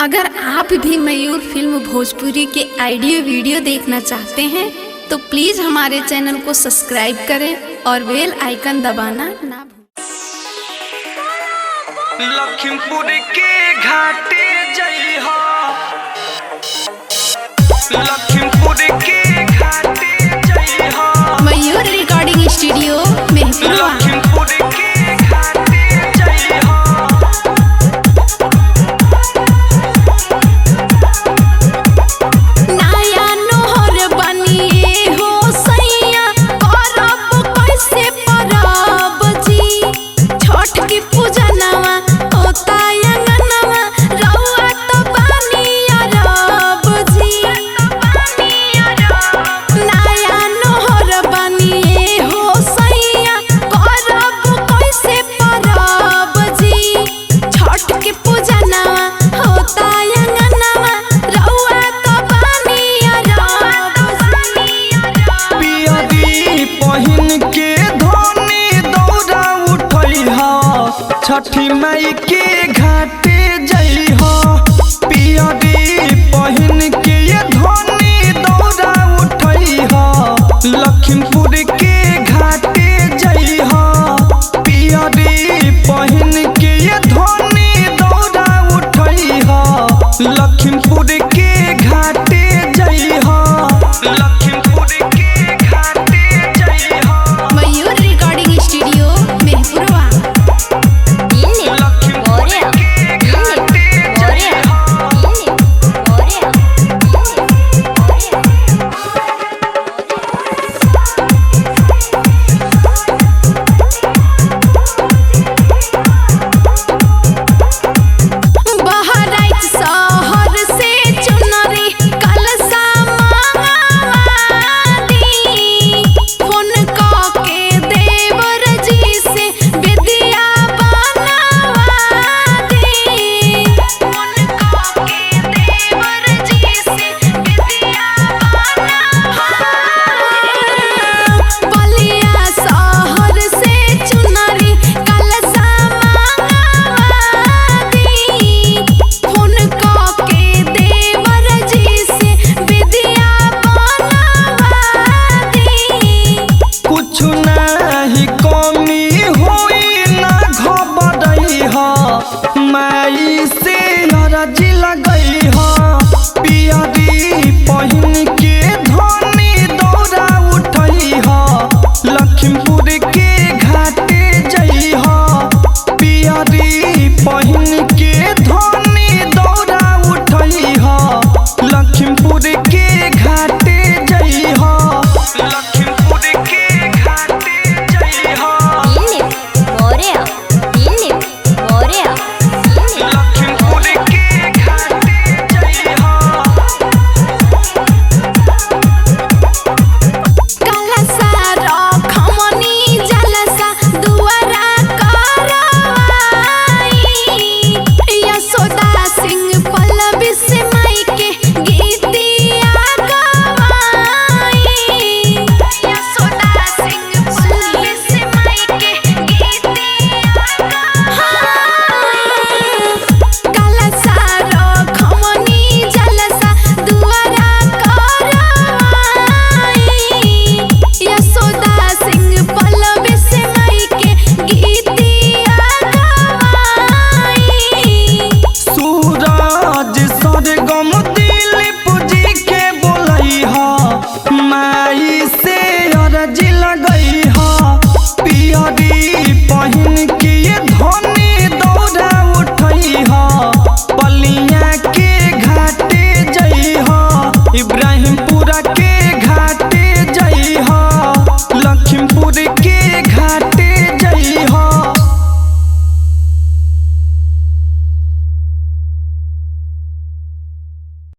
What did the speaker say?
अगर आप भी मयूर फिल्म भोजपुरी के ऑडियो वीडियो देखना चाहते हैं तो प्लीज़ हमारे चैनल को सब्सक्राइब करें और बेल आइकन दबाना ना भूलें। लखीमपुर के घाटे जई हो, लखीमपुर के घाटे जई हो। मयूर रिकॉर्डिंग स्टूडियो मेहपुरवा। लखीमपुर के घाटे जई हो। नया नोहर बनिए हो सैया, करब कैसे परब जी। छठ की पूजा नवा होता अंगनवा, रउआ तो बानी अरब जी। नया नोहर बनिए हो सैया, करब कैसे परब जी। छठ की पूजा नवा होता अंगनवा, रउआ तो बानी अरब जी। पियरी पहिन के धोनी दौरा उठई हो, छठी माई के घाटे जई हो। पियरी पहिन के धोनी दौरा उठई हो, लखीमपुर के घाटे जई हो। पियरी पहिन के धोनी दौरा उठई हो, लखीमपुर के घाटे जई हो। लखीमपुर के घाटे जई हो। मयूर रिकॉर्डिंग स्टूडियो मेहपुरवा। लखीमपुर के घाटे जई हो। बहराइच शहर से चुनरी कलसा मंगवादी। फोन के देवर जी से विदिया बनवादी। फोन के देवर जी से विदिया बनवादी। बलिया शहर से चुनरी कलसा मंगवादी। फोन के देवर जी से विदिया बनवादी। कुछ नहीं कमी होई ना घबरई हो, माई से अरजी लगई हो। पियरी पहिन के धोनी दौरा उठई हो, लखीमपुर के घाटे जई हो। पियरी पहिन के धोनी दौरा उठई हो, लखीमपुर के घाटे जई हो। लखीमपुर के घाटे जई हो। लखीमपुर के घाटे जई हो। कलसा रखमनी जलसा दुआरा करवाई। यशोदा सिंह पल्लवी से माई के गीतिया गवाई। यशोदा सिंह पल्लवी से माई के गीतिया गवाई। कलसा रखमनी जलसा दुआरा करवाई। यशोदा सिंह पल्लवी से माई के गीतिया गवाई। सूरज सरगम दिलीप जी के बोलई हो, माई से अरजी लगई हो। पियरी पहिन के धन